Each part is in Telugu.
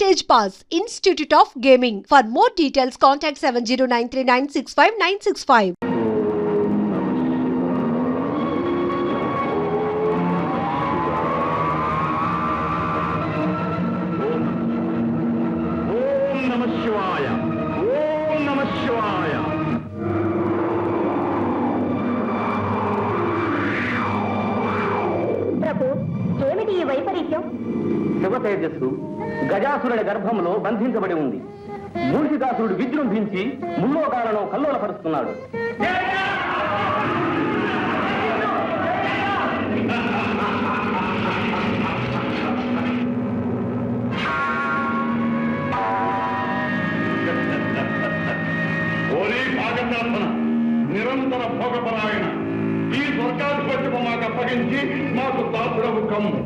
Stage Pass, Institute of Gaming. For more details, contact 7093965965. శివతేజస్సు గజాసురుడి గర్భంలో బంధించబడి ఉంది. మూషికాసురుడు విజృంభించి ముల్లోకాలను కల్లోలపరుస్తున్నాడు. నిరంతర భోగపరాయణ ఈ స్వర్గాధిపత్యము మాకు అప్పగించి మాకు దాసుడవు కమ్ము,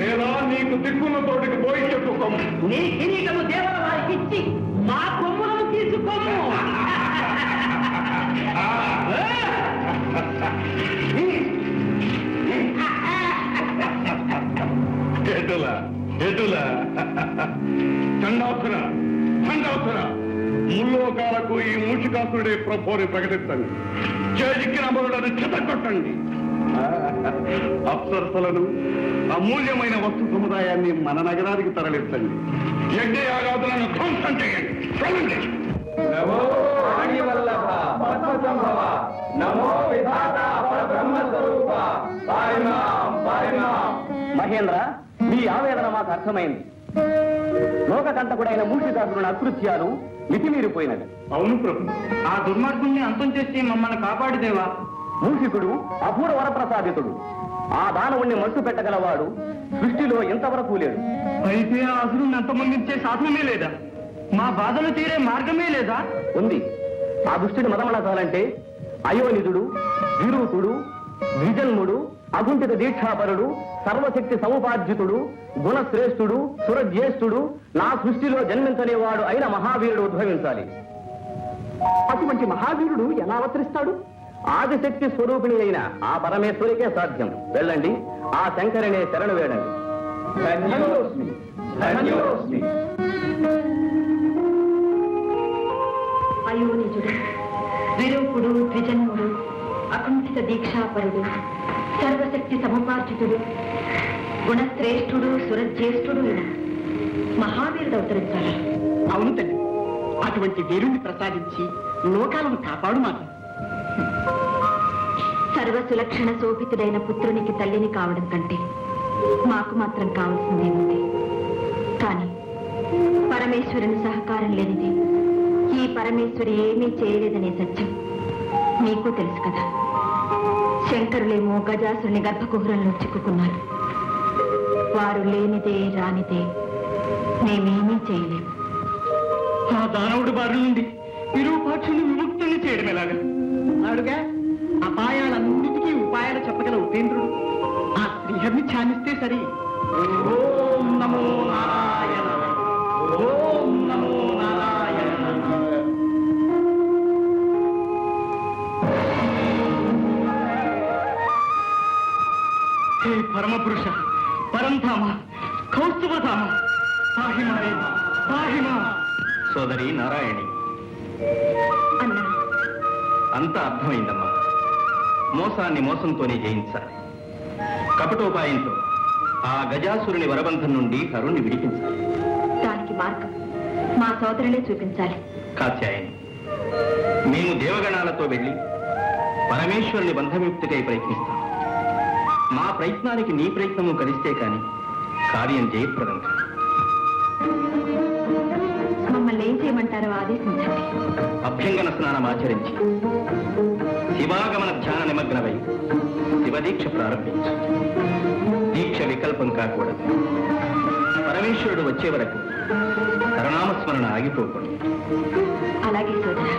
లేదా నీకు దిక్కున్న తోటికి పోయి చెప్పుకోము. నీ కిరీటము దేవర వారికి ఇచ్చి మా కొమ్ములను తీసుకోము. ఎటుల చండాసుర చండాసుర, ముల్లోకాలకు ఈ మూషికాసురుడే ప్రభుని ప్రకటించండి. చేజిక్కిన అమరులను చెతకొట్టండి. అప్సరసలను అమూల్యమైన వస్తు సముదాయాన్ని మన నగరానికి తరలించండి. యజ్ఞయాగాదులను ధ్వంసం చేయండి. చూడండి. మహేంద్ర, మీ ఆవేదన మాకు అర్థమైంది. లోకకంటకుడైన మూషికాసురుని అకృత్యాలు మితిమీరిపోయినవి. అవును ప్రభు, ఆ దుర్మార్గుణ్ణి అంతం చేసి మమ్మల్ని కాపాడుదేవా. మూషికుడు అపూర్వ వరప్రసాదితుడు. ఆ దానవుణ్ణి మట్టు పెట్టగలవాడు సృష్టిలో ఇంతవరకు లేడు. అయితే ఆ అసురుణ్ణి అంతమొందించే సాధనమే లేదా? మా బాధలు తీరే మార్గమే లేదా? ఉంది. ఆ దుష్టుని మదమనసాలంటే అయోనిజుడు, విరూపుడు, ద్విజన్ముడు, అగుంఠిత దీక్షాపరుడు, సర్వశక్తి సముపార్జితుడు, గుణశ్రేష్ఠుడు, సురజ్యేష్ఠుడు, నా సృష్టిలో జన్మించలేవాడు అయిన మహావీరుడు ఉద్భవించాలి. అటువంటి మహావీరుడు ఎలా అవతరిస్తాడు? ఆదిశక్తి స్వరూపిణి అయిన ఆ పరమేశ్వరికే సాధ్యం. వెళ్ళండి, ఆ శంకరినే శరణు వేడండి. అయోనిజుడు, విరూపుడు, ద్విజన్ముడు, అకుంఠిత దీక్షాపరుడు, సర్వశక్తి సముపార్జితుడు, గుణశ్రేష్ఠుడు, సురజ్యేష్ఠుడు ఇలా మహావీరుడు అవతరించాలి. అవును తల్లి, అటువంటి వీరుణ్ణి ప్రసాదించి లోకాలను కాపాడు మాకు. సర్వసులక్షణ శోభితుడైన పుత్రునికి తల్లిని కావడం కంటే మాకు మాత్రం కావాల్సిందేముంది? కానీ పరమేశ్వరుని సహకారం లేనిది ఈ పరమేశ్వరి ఏమీ చేయలేదనే సత్యం మీకు తెలుసు కదా. శంకరులేమో గజాసురుని గర్భకుహరంలో చిక్కుకున్నారు. వారు లేనిదే రానిదే మేమేమీ చేయలేము. ఆ దానవుడి బారి నుండి విరూపాక్షుని విముక్తుని చేయడం ఎలాగా? అడుగా అపాయాలన్నిటికీ ఉపాయాలు చెప్పగల ఉపేంద్రుడు ఆ శ్రీహరిని ధ్యానిస్తే సరి. ఓం నమో నారాయణ, ఓం నమో నారాయణ. హే పరమపురుష, పరంధామ, కౌస్తుభధామ, పాహిమారే పాహిమా. సోదరి నారాయణి, అన్నా, అంతా అర్థమైందమ్మా. మోసాన్ని మోసంతోనే జయించాలి. కపటోపాయంతో ఆ గజాసురుని వరబంధం నుండి హరుణ్ణి విడిపించాలి. దానికి మార్గం మా సోదరులే చూపించాలి. కాత్యాయని, మేము దేవగణాలతో వెళ్ళి పరమేశ్వరుని బంధముక్తికై ప్రయత్నిస్తాం. మా ప్రయత్నానికి నీ ప్రయత్నము కలిస్తే కాని కార్యం జయప్రదం కాదు. మమ్మల్ని ఏం చేయమంటారో ఆదేశించండి. అభ్యంగన స్నానం ఆచరించి శివాగమన ధ్యాన నిమగ్నమై శివదీక్ష ప్రారంభించు. దీక్ష వికల్పం కాకూడదు. పరమేశ్వరుడు వచ్చే వరకు కరుణామస్మరణ ఆగిపోకూడదు. అలాగే సోదరా.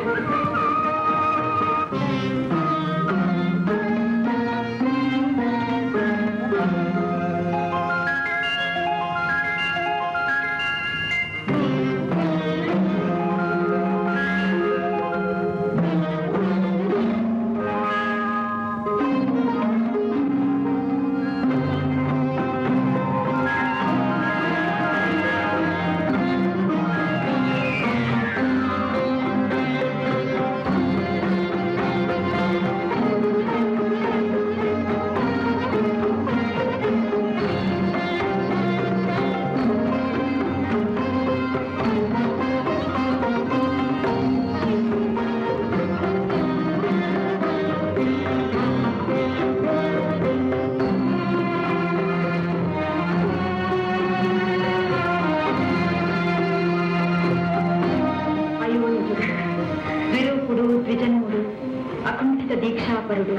దీక్షాపరుడు,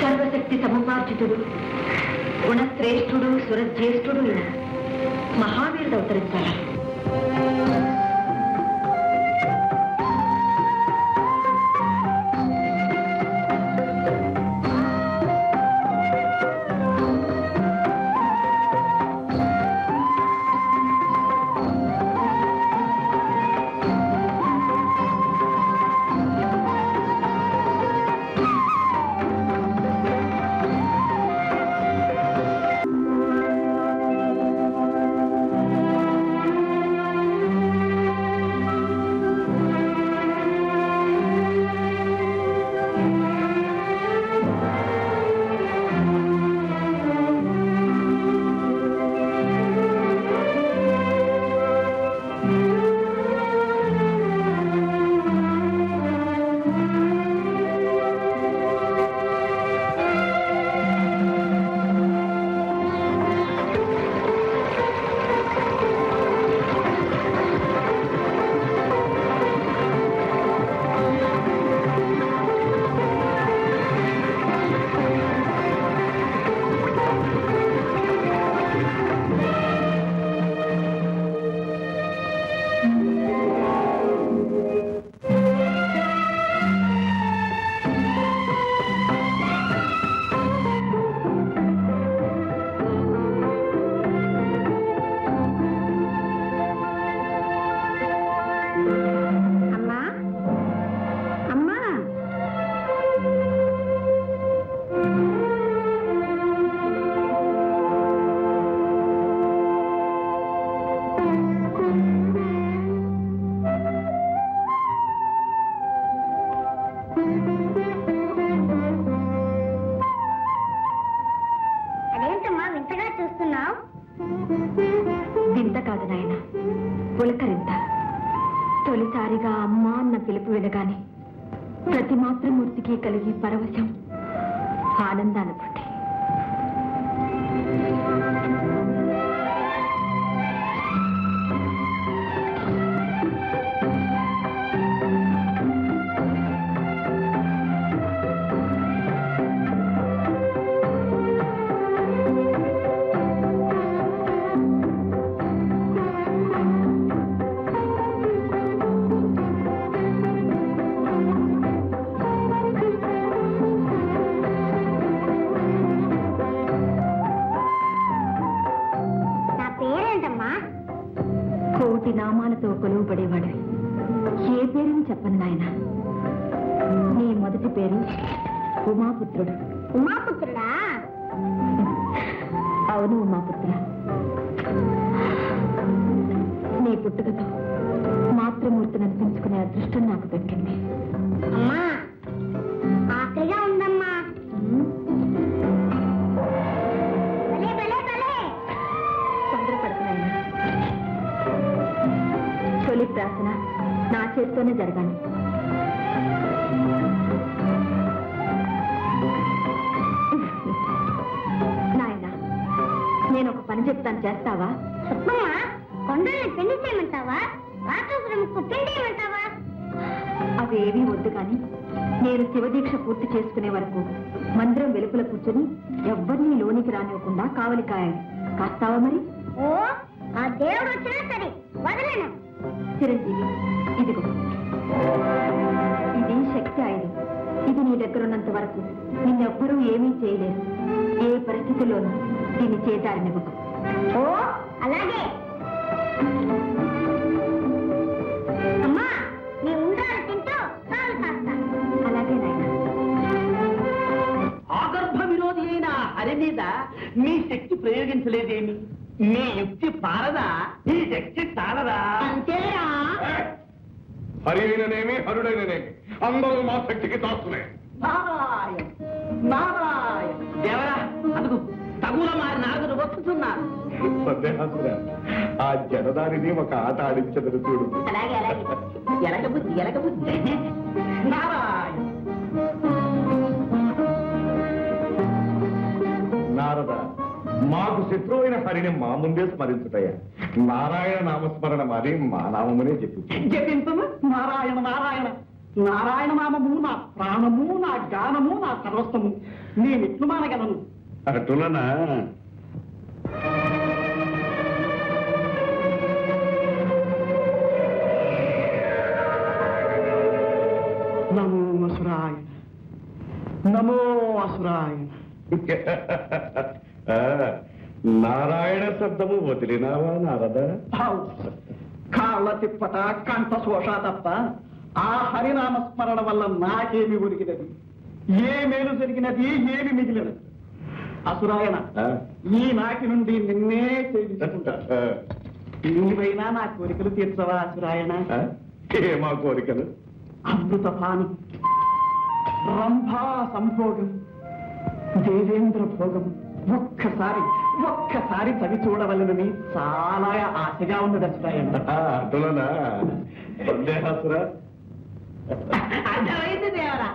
సర్వశక్తి సముపార్జితుడు, గుణశ్రేష్ఠుడు, సురజ్యేష్ఠుడు ఇలా మహావీరుడు అవతరించాడు. వింత కాదు నాయన, పులకరింత. తొలిసారిగా అమ్మా అన్న పిలుపు వినగానే ప్రతి మాతృమూర్తికి కలిగి పరవశం, ఆనందానుభూతి. కోటి నామాలతో కొలువుపడేవాడు. ఏ పేరుని చెప్పను నాయన. నీ మొదటి పేరు ఉమాపుత్రుడు. ఉమాపుత్రుడా? అవును ఉమాపుత్ర. నీ పుట్టుకతో మాతృమూర్తిని అనిపించుకునే అదృష్టం నాకు దక్కింది. అమ్మా, ఆకలిగా ఉందమ్మా. తొందరపడుతున్నాయన. తొలి ప్రార్థన నా చేతితోనే జరగాలి. నాయన, నేను ఒక పని చెప్తాను, చేస్తావా? చెప్పమ్మా. కొండల్ని పెళ్లి చేయమంటావా? రాక్షసులకు పెళ్లి చేయమంటావా? అవేవీ వద్దు కానీ నేను శివదీక్ష పూర్తి చేసుకునే వరకు మందిరం వెలుపల కూర్చొని ఎవ్వరినీ లోనికి రానివ్వకుండా కావలి కాయాలి. కాస్తావా మరి? ఓ, ఆ దేవుడు వచ్చినా సరే వదలను. చిరంజీవి, ఇదిగో, ఇది శక్తి ఆయుధం. ఇది నీ దగ్గరున్నంత వరకు నిన్నెవ్వరూ ఏమీ చేయలేరు. ఏ పరిస్థితుల్లోనూ దీన్ని చేతారనివ్వకు. ఓ, అలాగే. అమ్మా, నీ ఉండాలి తింటూ కాలు కాస్తా. అలాగే నాయన. ఆగర్భ విరోధి అయిన హరి మీద మీ శక్తి ప్రయోగించలేదేమి? మీ యుక్తి పారదా? ఈ శక్తి చాలదా? అంతేరా? హరి అయిననేమి హరుడైననేమి అందరూ మా శక్తికి దాస్తులే. నారాయణ నారాయణ. దేవరా, అందుకు తగుల మారి నారదుడు వస్తున్నారు. సందేహాసురా, ఆ జనదారిని ఒక ఆట ఆడించదరు చూడు. అలాగే అలాగే. ఎలగబుద్ధి ఎలగబుద్ధి. నారాయణ. నారద, మాకు శత్రువు అయిన హరిని మా ముందే స్మరించుటయ్యా. నారాయణ నామస్మరణ మారి మా నామమునే చెప్పు. జపించము నారాయణ నారాయణ. నారాయణ నామము నా ప్రాణము, నా గానము, నా సర్వస్వము. నేనెట్లు మానగలను? అటులనా? నమో అసురాయ, నమో అసురాయ. నారాయణ శబ్దము వదిలినావా నారద? కాళ్ళ తిప్పట, కంఠ శోష తప్ప ఆ హరినామస్మరణ వల్ల నాకేమి ఒరిగినది? ఏ మేలు జరిగినది? ఏమి మిగిలినది? అసురాయన, ఈ నాటి నుండి నిన్నే సేవించుకుంటా. నీవైనా నా కోరికలు తీర్చవా అసురాయన? ఏమా కోరికలు? అమృతపానం, రంభా సంభోగం, దేవేంద్ర భోగం ఒక్కసారి చవి చూడవలనని చాలా ఆశగా ఉన్నది అసురాయన. అటులనా? సందేహాసురా? అర్థమైంది దేవరా.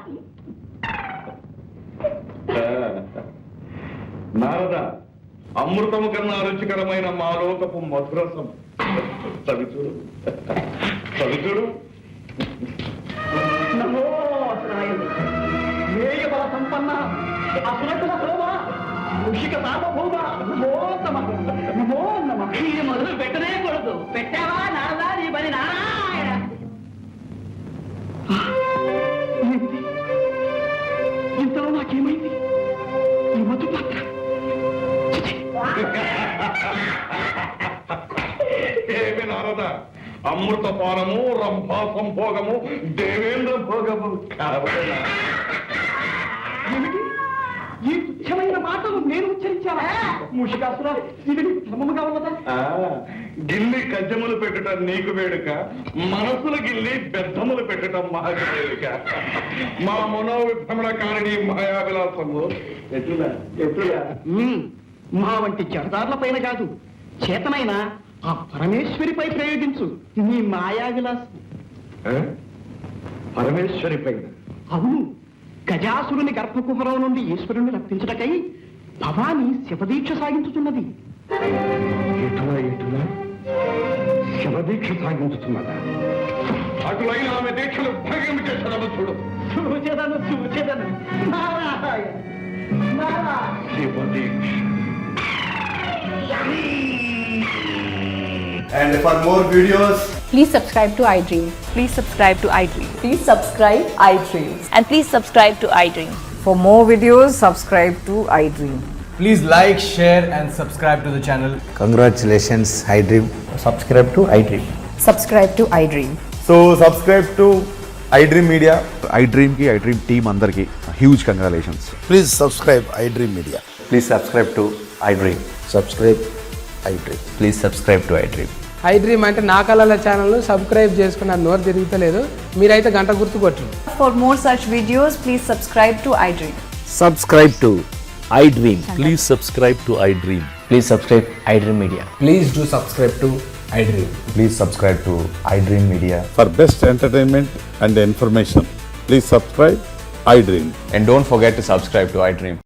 నారద, అమృతము కన్నా రుచికరమైన మాలోకపు మధురసం చవిచూడు, చవిచూడు. నమో అసురాయన, వేయ బల సంపన్న, అసురకుల శోభ, ఋషిక సార్వభౌమ, నమో నమః, నమో నమః. ఇది మొదలు పెట్టనే కూడదు. పెట్టావా నారదా నీ పని? నారాయణ, ఏమిటి? ఇంతలో నాకేమైంది? ఈ మధు పాత్ర ఏమి నారద, అమృత పానము, రంభా సంభోగము, దేవేంద్ర భోగము కావాలా? ఏమిటి? ఈ తుచ్చమైన మాటలు నేను ఉచ్చరించావా? మూషికాసురా, ఇది నీకు ధర్మముగా ఉన్నదా? గిల్లి కజ్జములు పెట్టడం నీకు వేడుక, మనసుల గిల్లి బెద్దములు పెట్టడం మాకు వేడుక. మా మనోవిభ్రమణ కారణి మాయావిలాసము ఎట్లా ఎట్లా? మా వంటి జడదారుల పైన కాదు, చేతనైన ఆ పరమేశ్వరిపై ప్రయోగించు నీ మాయా విలాసం. పరమేశ్వరి పైన? అవును, గజాసురుని గర్భకుహరం నుండి ఈశ్వరుని రప్పించటకై భవాని శివదీక్ష సాగించుతున్నది. ఎటులా ఎటులా శివదీక్ష సాగించుతున్నదా? అటులైన ఆమె దీక్షలు భంగం చేసడము చూడు. చూచెదను Narayana, Narayana. Shiva Deeksha. And for more videos, please subscribe to iDream. Please subscribe to iDream. Please subscribe iDream. And please subscribe to iDream. For more videos, subscribe to iDream. please like, share and subscribe to the channel. Congratulations, iDream. Subscribe to iDream. Subscribe to iDream. So subscribe to iDream Media. iDream team andarki huge congratulations. Please subscribe iDream Media. Please subscribe to iDream. Subscribe iDream. Please subscribe to iDream. iDream అంటే నా కళల ఛానల్ను సబ్స్క్రైబ్ చేసుకున్న నోరు తిరుగుతలేదు, మీరైతే గంట గుర్తు కొట్టండి. For more such videos, please subscribe to iDream. Subscribe to iDream. Please subscribe to iDream. Please subscribe iDream Media. Please do subscribe to iDream. Please subscribe to iDream Media. For best entertainment and information, please subscribe iDream. And don't forget to subscribe to iDream.